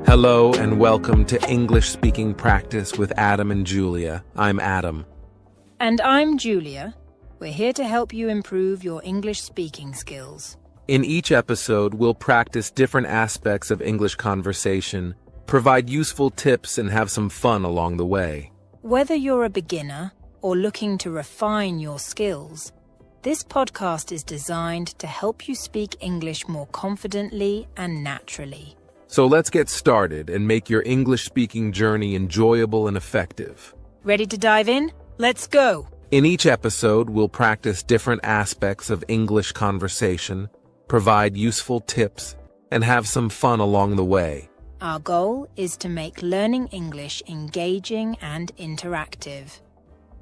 Hello and welcome to English Speaking Practice with Adam and Julia. I'm Adam. And I'm Julia. We're here to help you improve your English speaking skills. In each episode, we'll practice different aspects of English conversation, provide useful tips, and have some fun along the way. Whether you're a beginner or looking to refine your skills, this podcast is designed to help you speak English more confidently and naturally. So let's get started and make your English speaking journey enjoyable and effective. Ready to dive in? Let's go! In each episode, we'll practice different aspects of English conversation, provide useful tips, and have some fun along the way. Our goal is to make learning English engaging and interactive.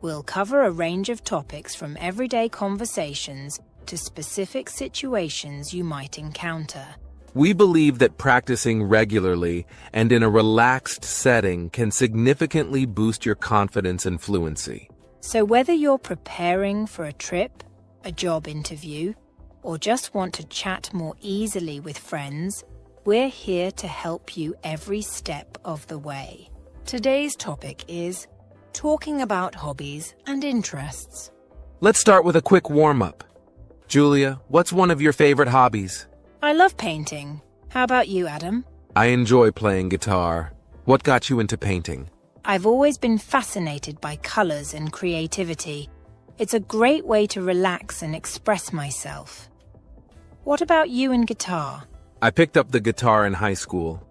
We'll cover a range of topics from everyday conversations to specific situations you might encounter. We believe that practicing regularly and in a relaxed setting can significantly boost your confidence and fluency. So whether you're preparing for a trip, a job interview, or just want to chat more easily with friends, we're here to help you every step of the way. Today's topic is talking about hobbies and interests. Let's start with a quick warm-up. Julia, what's one of your favorite hobbies? I love painting. How about you, Adam? I enjoy playing guitar. What got you into painting? I've always been fascinated by colors and creativity. It's a great way to relax and express myself. What about you and guitar? I picked up the guitar in high school.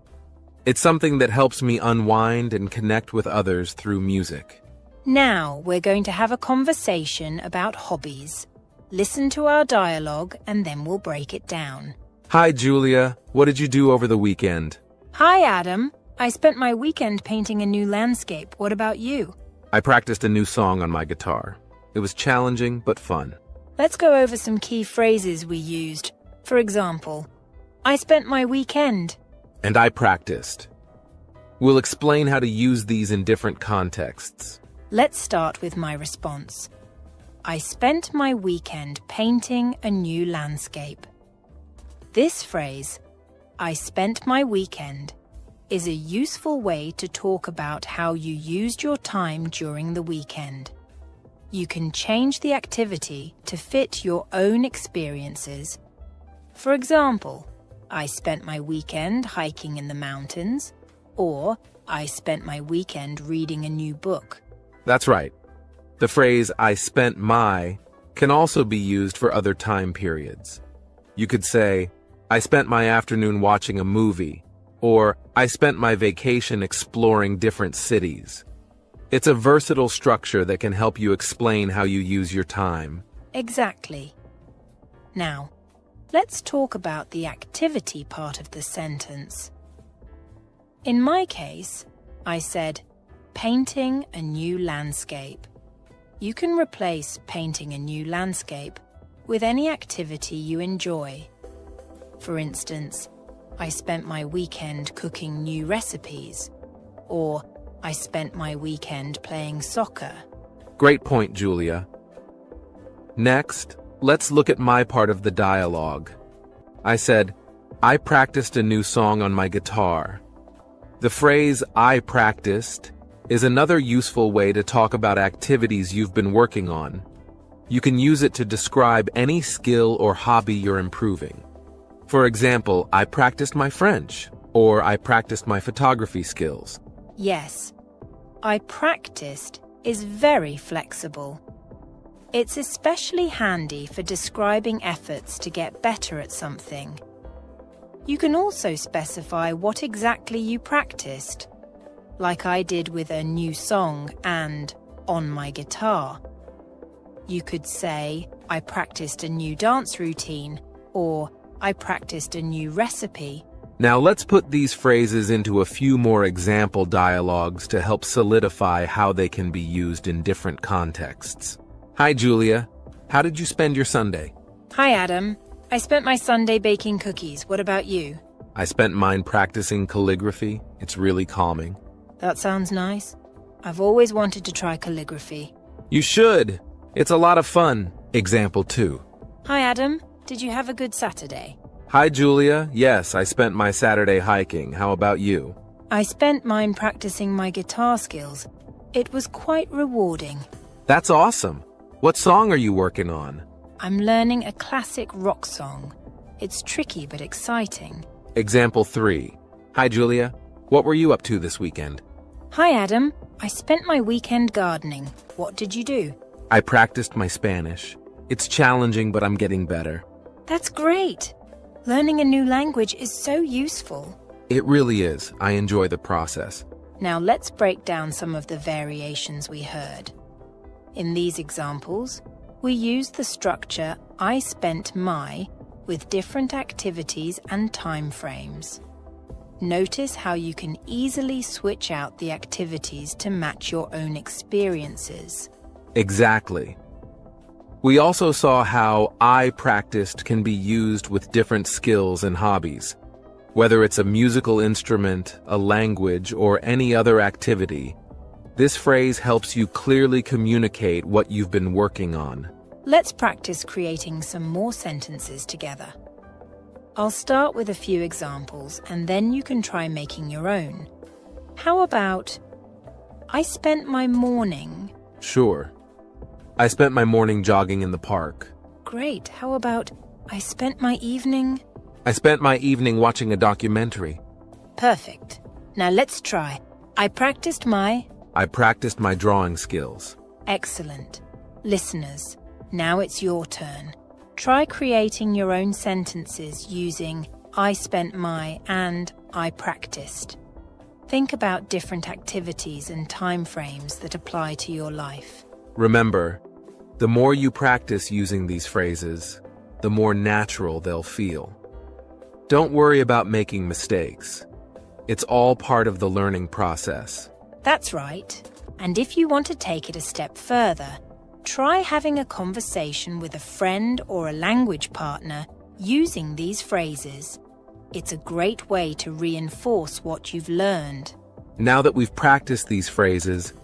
It's something that helps me unwind and connect with others through music. Now we're going to have a conversation about hobbies. Listen to our dialogue and then we'll break it down. Hi, Julia. What did you do over the weekend? Hi, Adam. I spent my weekend painting a new landscape. What about you? I practiced a new song on my guitar. It was challenging but fun. Let's go over some key phrases we used. For example, I spent my weekend. And I practiced. We'll explain how to use these in different contexts. Let's start with my response. I spent my weekend painting a new landscape. This phrase, I spent my weekend, is a useful way to talk about how you used your time during the weekend. You can change the activity to fit your own experiences. For example, I spent my weekend hiking in the mountains, or I spent my weekend reading a new book. That's right. The phrase, I spent my, can also be used for other time periods. You could say, I spent my afternoon watching a movie, or I spent my vacation exploring different cities. It's a versatile structure that can help you explain how you use your time. Exactly. Now, let's talk about the activity part of the sentence. In my case, I said, painting a new landscape. You can replace painting a new landscape with any activity you enjoy. For instance, I spent my weekend cooking new recipes, or I spent my weekend playing soccer. Great point, Julia. Next, let's look at my part of the dialogue. I said, I practiced a new song on my guitar. The phrase, I practiced, is another useful way to talk about activities you've been working on. You can use it to describe any skill or hobby you're improving. For example, I practiced my French, or I practiced my photography skills. Yes, I practiced is very flexible. It's especially handy for describing efforts to get better at something. You can also specify what exactly you practiced, like I did with a new song and on my guitar. You could say, I practiced a new dance routine, or I practiced a new recipe. Now let's put these phrases into a few more example dialogues to help solidify how they can be used in different contexts. Hi, Julia. How did you spend your Sunday? Hi, Adam. I spent my Sunday baking cookies. What about you? I spent mine practicing calligraphy. It's really calming. That sounds nice. I've always wanted to try calligraphy. You should. It's a lot of fun. Example 2. Hi, Adam. Did you have a good Saturday? Hi, Julia. Yes, I spent my Saturday hiking. How about you? I spent mine practicing my guitar skills. It was quite rewarding. That's awesome. What song are you working on? I'm learning a classic rock song. It's tricky but exciting. Example 3. Hi, Julia. What were you up to this weekend? Hi, Adam. I spent my weekend gardening. What did you do? I practiced my Spanish. It's challenging, but I'm getting better. That's great. Learning a new language is so useful. It really is. I enjoy the process. Now let's break down some of the variations we heard. In these examples, we used the structure I spent my with different activities and time frames. Notice how you can easily switch out the activities to match your own experiences. Exactly. We also saw how I practiced can be used with different skills and hobbies. Whether it's a musical instrument, a language, or any other activity, this phrase helps you clearly communicate what you've been working on. Let's practice creating some more sentences together. I'll start with a few examples and then you can try making your own. How about, I spent my morning... Sure. I spent my morning jogging in the park. Great. How about, I spent my evening... I spent my evening watching a documentary. Perfect. Now let's try. I practiced my drawing skills. Excellent. Listeners, now it's your turn. Try creating your own sentences using I spent my and I practiced. Think about different activities and time frames that apply to your life. Remember, the more you practice using these phrases, the more natural they'll feel. Don't worry about making mistakes. It's all part of the learning process. That's right. And if you want to take it a step further, try having a conversation with a friend or a language partner using these phrases. It's a great way to reinforce what you've learned. Now that we've practiced these phrases,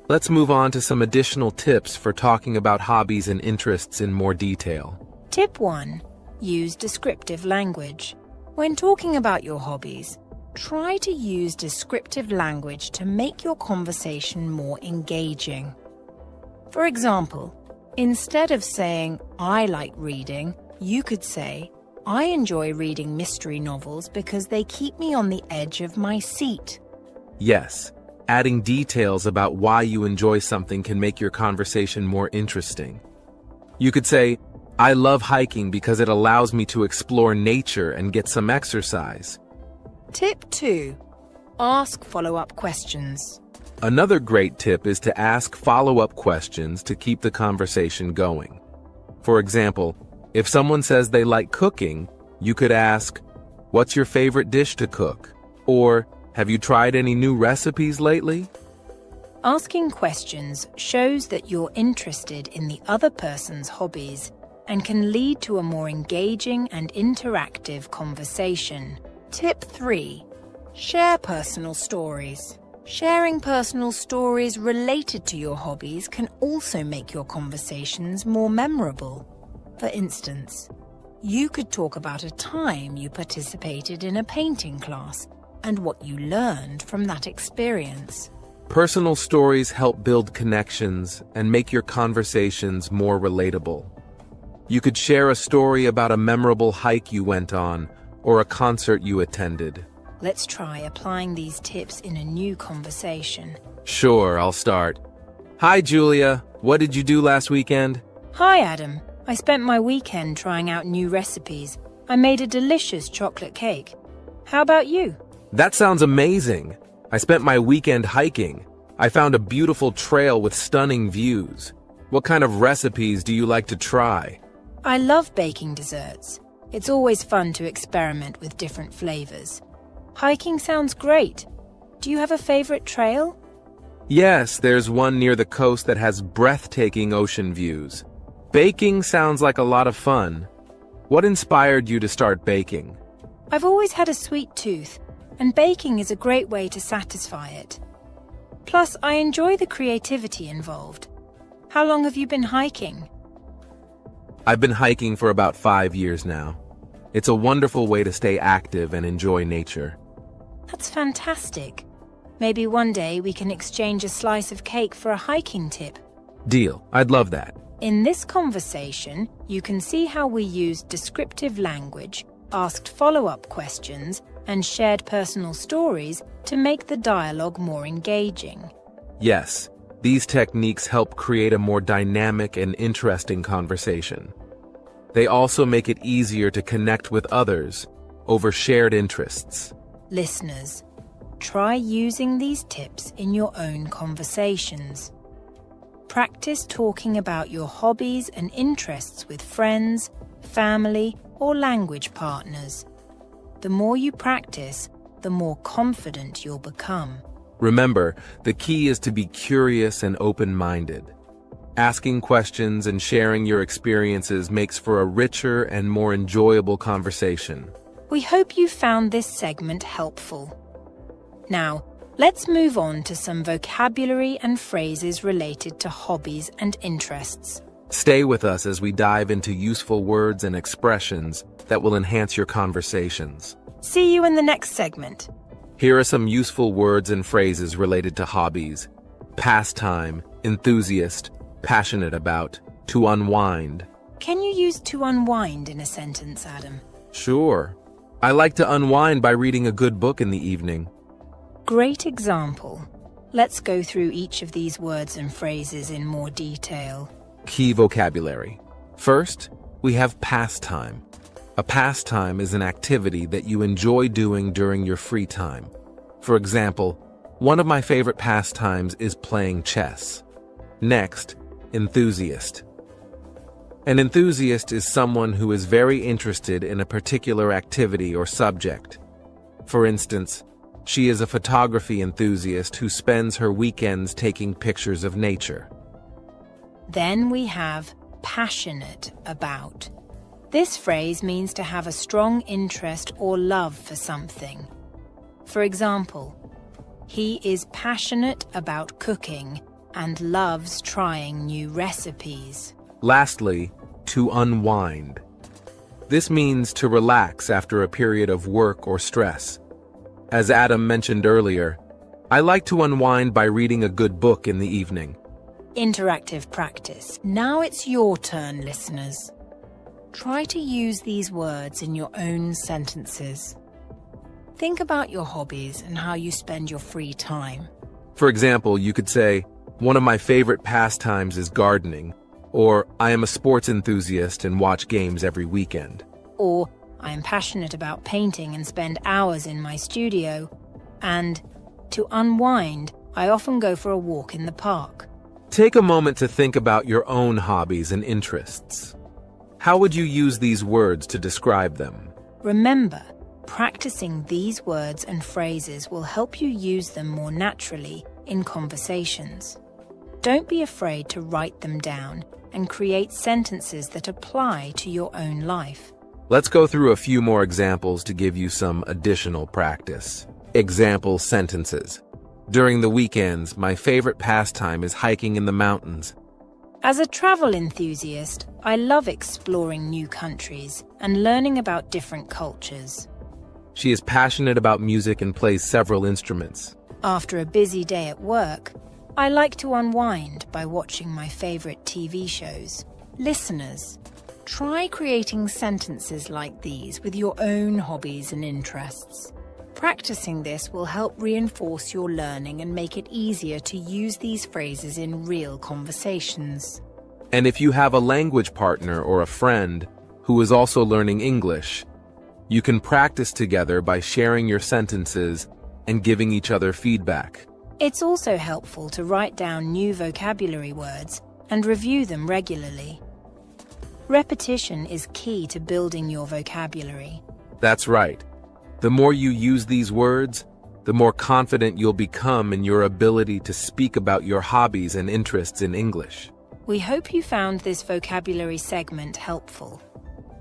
let's move on to some additional tips for talking about hobbies and interests in more detail. Tip 1. Use descriptive language. When talking about your hobbies, try to use descriptive language to make your conversation more engaging. For example, instead of saying, I like reading, you could say, I enjoy reading mystery novels because they keep me on the edge of my seat. Yes, adding details about why you enjoy something can make your conversation more interesting. You could say, I love hiking because it allows me to explore nature and get some exercise. Tip 2. Ask follow-up questions. Another great tip is to ask follow-up questions to keep the conversation going. For example, if someone says they like cooking, you could ask, what's your favorite dish to cook? Or, have you tried any new recipes lately? Asking questions shows that you're interested in the other person's hobbies and can lead to a more engaging and interactive conversation. Tip 3. Share personal stories. Sharing personal stories related to your hobbies can also make your conversations more memorable. For instance, you could talk about a time you participated in a painting class and what you learned from that experience. Personal stories help build connections and make your conversations more relatable. You could share a story about a memorable hike you went on or a concert you attended. Let's try applying these tips in a new conversation. Sure, I'll start. Hi, Julia. What did you do last weekend? Hi, Adam. I spent my weekend trying out new recipes. I made a delicious chocolate cake. How about you? That sounds amazing. I spent my weekend hiking. I found a beautiful trail with stunning views. What kind of recipes do you like to try? I love baking desserts. It's always fun to experiment with different flavors. Hiking sounds great. Do you have a favorite trail? Yes, there's one near the coast that has breathtaking ocean views. Baking sounds like a lot of fun. What inspired you to start baking? I've always had a sweet tooth, and baking is a great way to satisfy it. Plus, I enjoy the creativity involved. How long have you been hiking? I've been hiking for about 5 years now. It's a wonderful way to stay active and enjoy nature. That's fantastic. Maybe one day we can exchange a slice of cake for a hiking tip. Deal. I'd love that. In this conversation, you can see how we used descriptive language, asked follow-up questions, and shared personal stories to make the dialogue more engaging. Yes, these techniques help create a more dynamic and interesting conversation. They also make it easier to connect with others over shared interests. Listeners, try using these tips in your own conversations. Practice talking about your hobbies and interests with friends, family, or language partners. The more you practice, the more confident you'll become. Remember, the key is to be curious and open-minded. Asking questions and sharing your experiences makes for a richer and more enjoyable conversation. We hope you found this segment helpful. Now, let's move on to some vocabulary and phrases related to hobbies and interests. Stay with us as we dive into useful words and expressions that will enhance your conversations. See you in the next segment. Here are some useful words and phrases related to hobbies: pastime, enthusiast, passionate about, to unwind. Can you use to unwind in a sentence, Adam? Sure. I like to unwind by reading a good book in the evening. Great example. Let's go through each of these words and phrases in more detail. Key vocabulary. First, we have pastime. A pastime is an activity that you enjoy doing during your free time. For example, one of my favorite pastimes is playing chess. Next, enthusiast. An enthusiast is someone who is very interested in a particular activity or subject. For instance, she is a photography enthusiast who spends her weekends taking pictures of nature. Then we have passionate about. This phrase means to have a strong interest or love for something. For example, he is passionate about cooking and loves trying new recipes. Lastly, to unwind. This means to relax after a period of work or stress. As Adam mentioned earlier, I like to unwind by reading a good book in the evening. Interactive practice. Now it's your turn, listeners. Try to use these words in your own sentences. Think about your hobbies and how you spend your free time. For example, you could say, one of my favorite pastimes is gardening, or I am a sports enthusiast and watch games every weekend. Or, I am passionate about painting and spend hours in my studio. And, to unwind, I often go for a walk in the park. Take a moment to think about your own hobbies and interests. How would you use these words to describe them? Remember, practicing these words and phrases will help you use them more naturally in conversations. Don't be afraid to write them down and create sentences that apply to your own life. Let's go through a few more examples to give you some additional practice. Example sentences. During the weekends, my favorite pastime is hiking in the mountains. As a travel enthusiast, I love exploring new countries and learning about different cultures. She is passionate about music and plays several instruments. After a busy day at work, I like to unwind by watching my favorite TV shows. Listeners, try creating sentences like these with your own hobbies and interests. Practicing this will help reinforce your learning and make it easier to use these phrases in real conversations. And if you have a language partner or a friend who is also learning English, you can practice together by sharing your sentences and giving each other feedback. It's also helpful to write down new vocabulary words and review them regularly. Repetition is key to building your vocabulary. That's right. The more you use these words, the more confident you'll become in your ability to speak about your hobbies and interests in English. We hope you found this vocabulary segment helpful.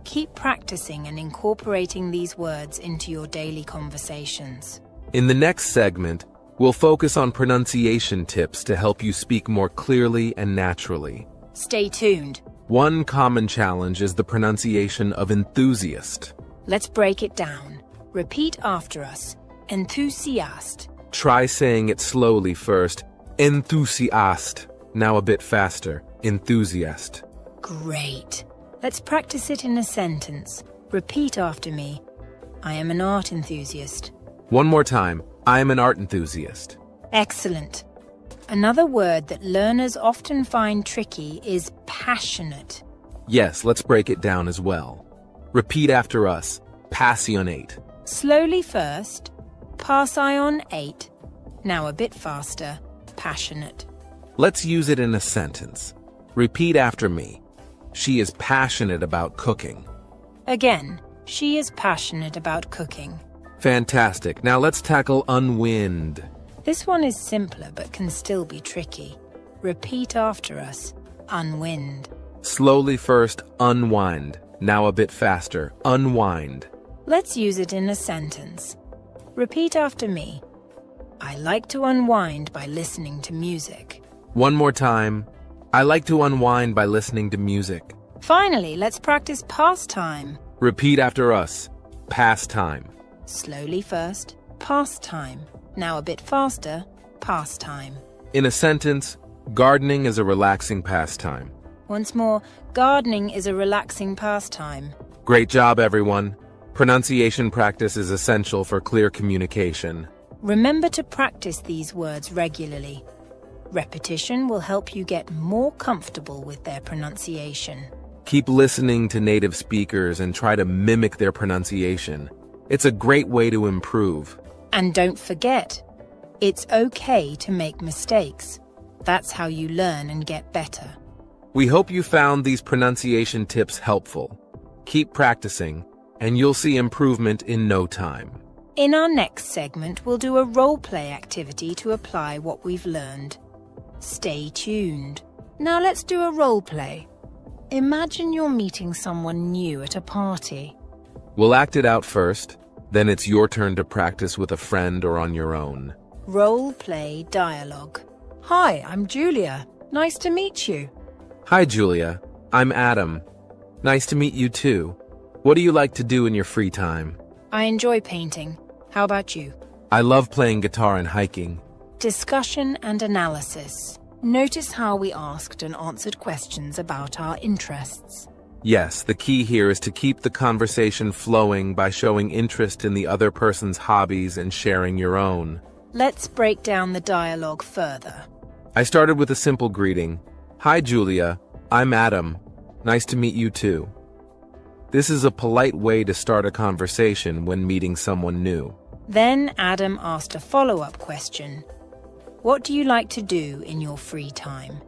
Keep practicing and incorporating these words into your daily conversations. In the next segment, we'll focus on pronunciation tips to help you speak more clearly and naturally. Stay tuned. One common challenge is the pronunciation of enthusiast. Let's break it down. Repeat after us. Enthusiast. Try saying it slowly first. Enthusiast. Now a bit faster. Enthusiast. Great. Let's practice it in a sentence. Repeat after me. I am an art enthusiast. One more time. I am an art enthusiast. Excellent. Another word that learners often find tricky is passionate. Yes, let's break it down as well. Repeat after us. Passionate. Slowly first. Passionate. Now a bit faster. Passionate. Let's use it in a sentence. Repeat after me. She is passionate about cooking. Again, she is passionate about cooking. Fantastic. Now let's tackle unwind. This one is simpler but can still be tricky. Repeat after us. Unwind. Slowly first, unwind. Now a bit faster. Unwind. Let's use it in a sentence. Repeat after me. I like to unwind by listening to music. One more time. I like to unwind by listening to music. Finally, let's practice pastime. Repeat after us. Pastime. Slowly first. Pastime. Now a bit faster. Pastime. In a sentence, gardening is a relaxing pastime. Once more, gardening is a relaxing pastime. Great job, everyone. Pronunciation practice is essential for clear communication. Remember to practice these words regularly. Repetition will help you get more comfortable with their pronunciation. Keep listening to native speakers and try to mimic their pronunciation. It's a great way to improve. And don't forget, it's okay to make mistakes. That's how you learn and get better. We hope you found these pronunciation tips helpful. Keep practicing, and you'll see improvement in no time. In our next segment, we'll do a role-play activity to apply what we've learned. Stay tuned. Now let's do a role-play. Imagine you're meeting someone new at a party. We'll act it out first, then it's your turn to practice with a friend or on your own. Role-play dialogue. Hi, I'm Julia. Nice to meet you. Hi, Julia. I'm Adam. Nice to meet you too. What do you like to do in your free time? I enjoy painting. How about you? I love playing guitar and hiking. Discussion and analysis. Notice how we asked and answered questions about our interests. Yes, the key here is to keep the conversation flowing by showing interest in the other person's hobbies and sharing your own. Let's break down the dialogue further. I started with a simple greeting. Hi, Julia. I'm Adam. Nice to meet you too. This is a polite way to start a conversation when meeting someone new. Then Adam asked a follow-up question. What do you like to do in your free time?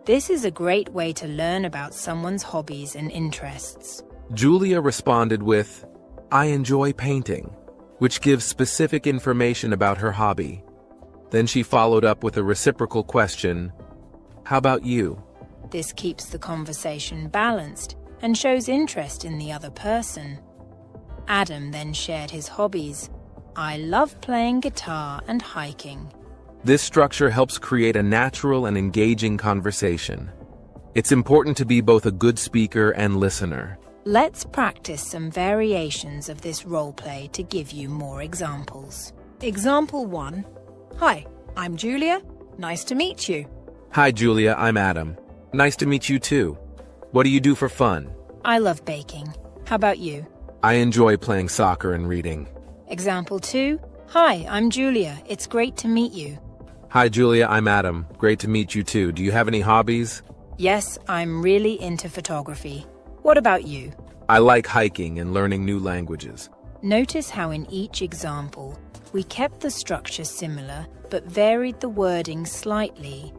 This is a great way to learn about someone's hobbies and interests. Julia responded with, I enjoy painting, which gives specific information about her hobby. Then she followed up with a reciprocal question, how about you? This keeps the conversation balanced and shows interest in the other person. Adam then shared his hobbies. I love playing guitar and hiking. This structure helps create a natural and engaging conversation. It's important to be both a good speaker and listener. Let's practice some variations of this role-play to give you more examples. Example 1. Hi, I'm Julia. Nice to meet you. Hi, Julia. I'm Adam. Nice to meet you too. What do you do for fun? I love baking. How about you? I enjoy playing soccer and reading. Example 2. Hi, I'm Julia. It's great to meet you. Hi, Julia. I'm Adam. Great to meet you too. Do you have any hobbies? Yes, I'm really into photography. What about you? I like hiking and learning new languages. Notice how in each example, we kept the structure similar but varied the wording slightly.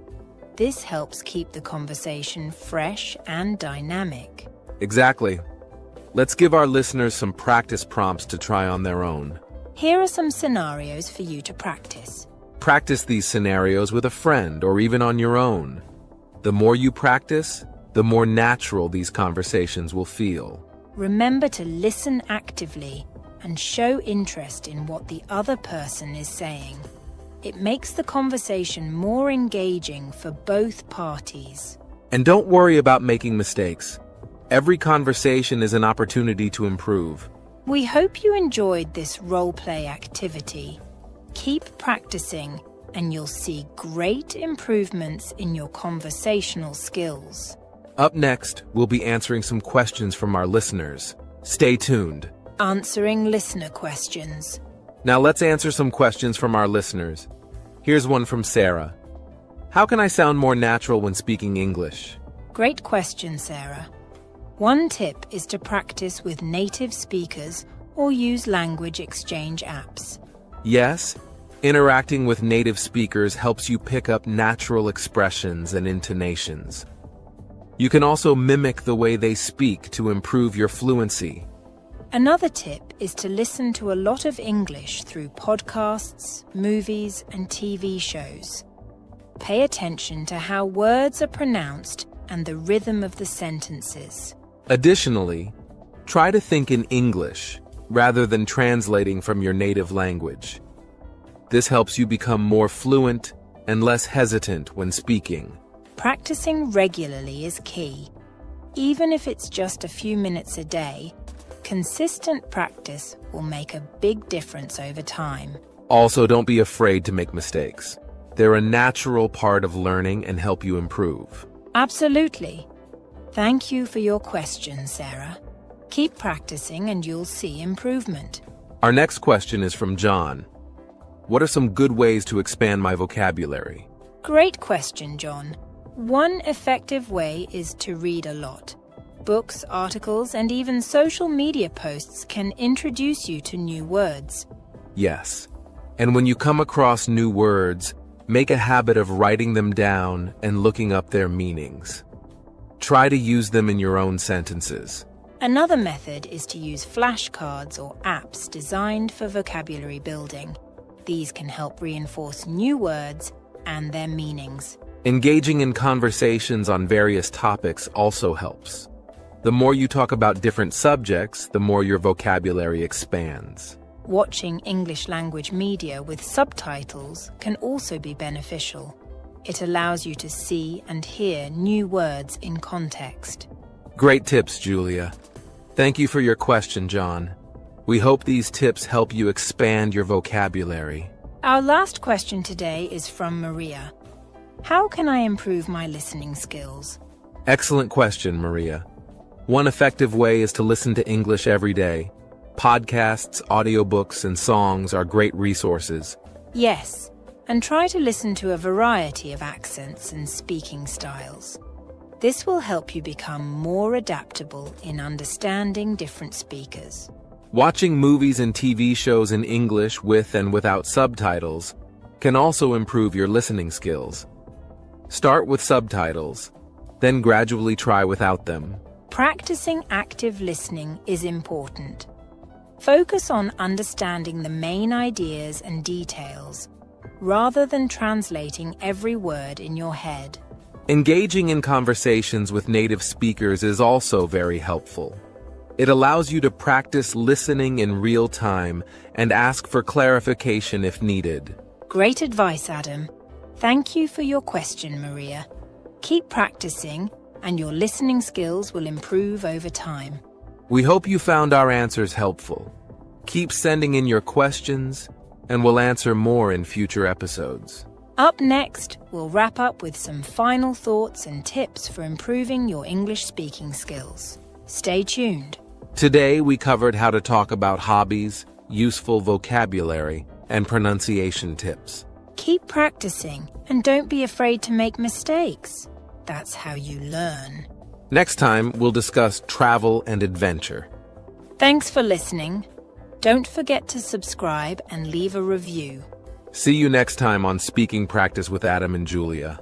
This helps keep the conversation fresh and dynamic. Exactly. Let's give our listeners some practice prompts to try on their own. Here are some scenarios for you to practice. Practice these scenarios with a friend or even on your own. The more you practice, the more natural these conversations will feel. Remember to listen actively and show interest in what the other person is saying. It makes the conversation more engaging for both parties. And don't worry about making mistakes. Every conversation is an opportunity to improve. We hope you enjoyed this role-play activity. Keep practicing, and you'll see great improvements in your conversational skills. Up next, we'll be answering some questions from our listeners. Stay tuned. Answering listener questions. Now let's answer some questions from our listeners. Here's one from Sarah. How can I sound more natural when speaking English? Great question, Sarah. One tip is to practice with native speakers or use language exchange apps. Yes, interacting with native speakers helps you pick up natural expressions and intonations. You can also mimic the way they speak to improve your fluency. Another tip is to listen to a lot of English through podcasts, movies, and TV shows. Pay attention to how words are pronounced and the rhythm of the sentences. Additionally, try to think in English rather than translating from your native language. This helps you become more fluent and less hesitant when speaking. Practicing regularly is key. Even if it's just a few minutes a day, consistent practice will make a big difference over time. Also, don't be afraid to make mistakes. They're a natural part of learning and help you improve. Absolutely. Thank you for your question, Sarah. Keep practicing and you'll see improvement. Our next question is from John. What are some good ways to expand my vocabulary? Great question, John. One effective way is to read a lot. Books, articles, and even social media posts can introduce you to new words. Yes. And when you come across new words, make a habit of writing them down and looking up their meanings. Try to use them in your own sentences. Another method is to use flashcards or apps designed for vocabulary building. These can help reinforce new words and their meanings. Engaging in conversations on various topics also helps. The more you talk about different subjects, the more your vocabulary expands. Watching English language media with subtitles can also be beneficial. It allows you to see and hear new words in context. Great tips, Julia. Thank you for your question, John. We hope these tips help you expand your vocabulary. Our last question today is from Maria. How can I improve my listening skills? Excellent question, Maria. One effective way is to listen to English every day. Podcasts, audiobooks, and songs are great resources. Yes, and try to listen to a variety of accents and speaking styles. This will help you become more adaptable in understanding different speakers. Watching movies and TV shows in English with and without subtitles can also improve your listening skills. Start with subtitles, then gradually try without them. Practicing active listening is important. Focus on understanding the main ideas and details, rather than translating every word in your head. Engaging in conversations with native speakers is also very helpful. It allows you to practice listening in real time and ask for clarification if needed. Great advice, Adam. Thank you for your question, Maria. Keep practicing, and your listening skills will improve over time. We hope you found our answers helpful. Keep sending in your questions, and we'll answer more in future episodes. Up next, we'll wrap up with some final thoughts and tips for improving your English speaking skills. Stay tuned. Today, we covered how to talk about hobbies, useful vocabulary, and pronunciation tips. Keep practicing, and don't be afraid to make mistakes. That's how you learn. Next time, we'll discuss travel and adventure. Thanks for listening. Don't forget to subscribe and leave a review. See you next time on Speaking Practice with Adam and Julia.